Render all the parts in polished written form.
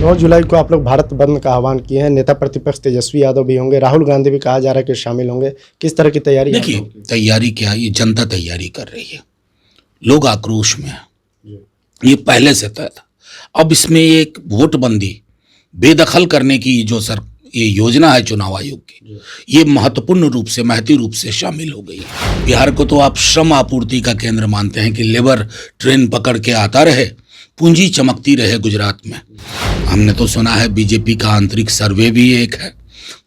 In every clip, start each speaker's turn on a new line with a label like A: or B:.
A: 9 जुलाई को आप लोग भारत बंद का आह्वान किए हैं। नेता प्रतिपक्ष तेजस्वी यादव भी होंगे, राहुल गांधी भी कहा जा रहा है कि शामिल होंगे। किस तरह की तैयारी?
B: देखिए, तैयारी क्या, ये जनता तैयारी कर रही है, लोग आक्रोश में है, ये पहले से तय था। अब इसमें एक वोटबंदी बेदखल करने की ये योजना है चुनाव आयोग की, ये महत्वपूर्ण रूप से महती रूप से शामिल हो गई है। बिहार को तो आप श्रम आपूर्ति का केंद्र मानते हैं कि लेबर ट्रेन पकड़ के आता रहे, पूंजी चमकती रहे गुजरात में। हमने तो सुना है बीजेपी का आंतरिक सर्वे भी एक है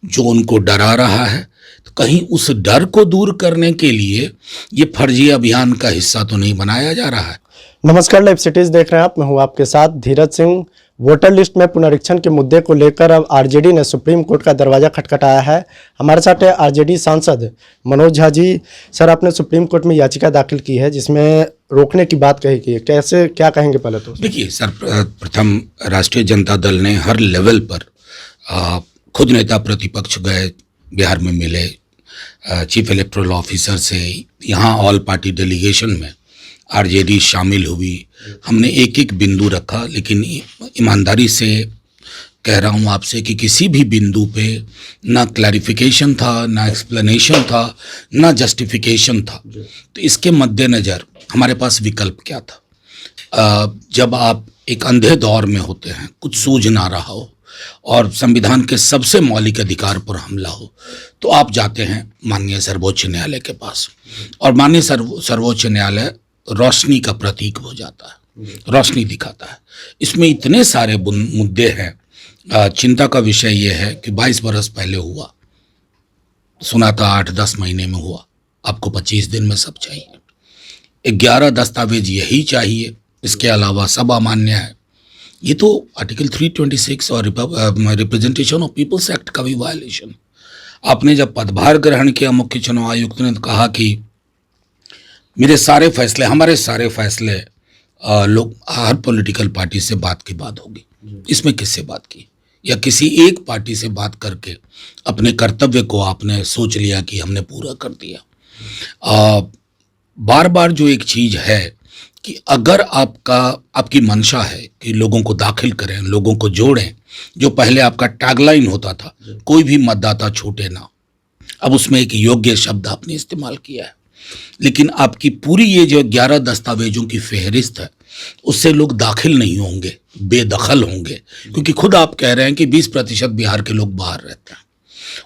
B: जो उनको डरा रहा है, तो कहीं उस डर को दूर करने के लिए ये फर्जी अभियान का हिस्सा तो नहीं बनाया जा रहा है।
A: नमस्कार, लाइव सिटीज देख रहे हैं आप, मैं हूं आपके साथ धीरज सिंह। वोटर लिस्ट में पुनरीक्षण के मुद्दे को लेकर अब आरजेडी ने सुप्रीम कोर्ट का दरवाजा खटखटाया है। हमारे साथ है आरजेडी सांसद मनोज झा जी। सर, आपने सुप्रीम कोर्ट में याचिका दाखिल की है जिसमें रोकने की बात कही गई है, कैसे क्या कहेंगे पहले तो?
B: देखिए सर, प्रथम राष्ट्रीय जनता दल ने हर लेवल पर खुद नेता प्रतिपक्ष गए, बिहार में मिले चीफ इलेक्टोरल ऑफिसर से, यहाँ ऑल पार्टी डेलीगेशन में आरजेडी शामिल हुई। हमने एक एक बिंदु रखा, लेकिन ईमानदारी से कह रहा हूँ आपसे कि किसी भी बिंदु पे ना क्लैरिफिकेशन था, ना एक्सप्लेनेशन था, ना जस्टिफिकेशन था। तो इसके मद्देनज़र हमारे पास विकल्प क्या था? जब आप एक अंधे दौर में होते हैं, कुछ सूझ ना रहा हो और संविधान के सबसे मौलिक अधिकार पर हमला हो, तो आप जाते हैं माननीय सर्वोच्च न्यायालय के पास, और माननीय सर्वोच्च न्यायालय रोशनी का प्रतीक हो जाता है, रोशनी दिखाता है। इसमें इतने सारे मुद्दे हैं। चिंता का विषय यह है कि 22 बरस पहले हुआ, सुना था 8-10 महीने में हुआ, आपको 25 दिन में सब चाहिए। 11 दस्तावेज यही चाहिए, इसके अलावा सब अमान्य है। ये तो आर्टिकल 326 और रिप्रेजेंटेशन ऑफ पीपल्स एक्ट का भी वायलेशन। आपने जब पदभार ग्रहण किया, मुख्य चुनाव आयुक्त ने कहा कि मेरे सारे फैसले, हमारे सारे फैसले लोग हर पॉलिटिकल पार्टी से बात की बात होगी। इसमें किससे बात की? या किसी एक पार्टी से बात करके अपने कर्तव्य को आपने सोच लिया कि हमने पूरा कर दिया? बार बार जो एक चीज़ है कि अगर आपकी मंशा है कि लोगों को दाखिल करें, लोगों को जोड़ें, जो पहले आपका टैगलाइन होता था कोई भी मतदाता छूटे ना, अब उसमें एक योग्य शब्द आपने इस्तेमाल किया है। लेकिन आपकी पूरी ये जो 11 दस्तावेजों की फहरिस्त है, उससे लोग दाखिल नहीं होंगे, बेदखल होंगे, क्योंकि खुद आप कह रहे हैं कि 20% बिहार के लोग बाहर रहते हैं।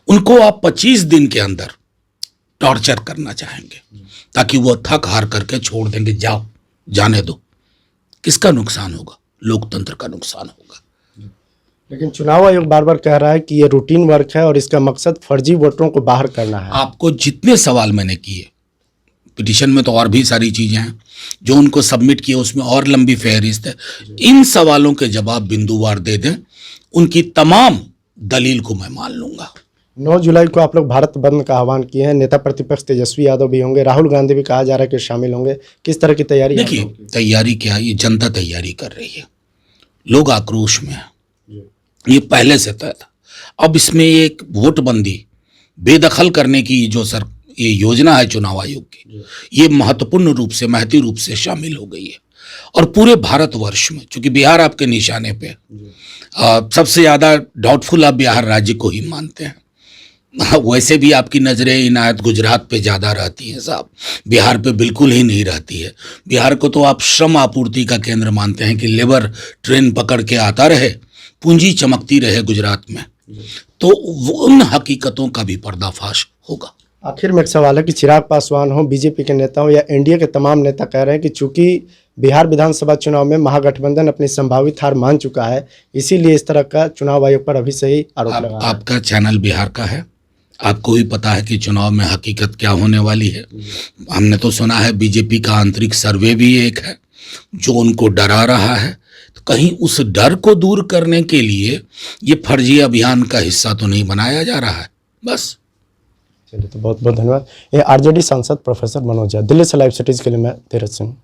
B: उनको आप 25 दिन के अंदर टॉर्चर करना चाहेंगे ताकि वो थक हार करके छोड़ देंगे, जाओ जाने दो। किसका नुकसान होगा? लोकतंत्र का नुकसान होगा।
A: लेकिन चुनाव आयोग बार बार कह रहा है कि ये रूटीन वर्क है और इसका मकसद फर्जी वोटरों को बाहर करना है।
B: आपको जितने सवाल मैंने किए, पिटीशन में तो और भी सारी चीज़ें हैं जो उनको सबमिट किए, उसमें और लंबी फहरिस्त है। इन सवालों के जवाब बिंदुवार दे दें, उनकी तमाम दलील को मैं मान लूँगा।
A: 9 जुलाई को आप लोग भारत बंद का आह्वान किए हैं। नेता प्रतिपक्ष तेजस्वी यादव भी होंगे, राहुल गांधी भी कहा जा रहा है कि शामिल होंगे। किस तरह की तैयारी?
B: देखिए, तैयारी क्या, ये जनता तैयारी कर रही है, लोग आक्रोश में है, ये पहले से तय था। अब इसमें एक वोटबंदी बेदखल करने की ये योजना है चुनाव आयोग की, ये महत्वपूर्ण रूप से महती रूप से शामिल हो गई है। और पूरे भारतवर्ष में, चूंकि बिहार आपके निशाने पे सबसे ज़्यादा डाउटफुल आप बिहार राज्य को ही मानते हैं। वैसे भी आपकी नज़रें इनायत गुजरात पे ज़्यादा रहती हैं साहब, बिहार पे बिल्कुल ही नहीं रहती है। बिहार को तो आप श्रम आपूर्ति का केंद्र मानते हैं कि लेबर ट्रेन पकड़ के आता रहे, पूंजी चमकती रहे गुजरात में। तो उन हकीकतों का भी पर्दाफाश होगा।
A: आखिर में एक सवाल है कि चिराग पासवान हो, बीजेपी के नेता हो या एनडीए के तमाम नेता कह रहे हैं कि चूंकि बिहार विधानसभा चुनाव में महागठबंधन अपनी संभावित हार मान चुका है, इसीलिए इस तरह का चुनाव आयोग पर अभी से ही आरोप लगा है।
B: आपका चैनल बिहार का है, आपको भी पता है कि चुनाव में हकीकत क्या होने वाली है। हमने तो सुना है बीजेपी का आंतरिक सर्वे भी एक है जो उनको डरा रहा है, तो कहीं उस डर को दूर करने के लिए ये फर्जी अभियान का हिस्सा तो नहीं बनाया जा रहा है। बस
A: चलिए, तो बहुत बहुत धन्यवाद। ये आरजेडी सांसद प्रोफेसर मनोज झा, दिल्ली से लाइव सिटीज के लिए मैं धीरज सिंह।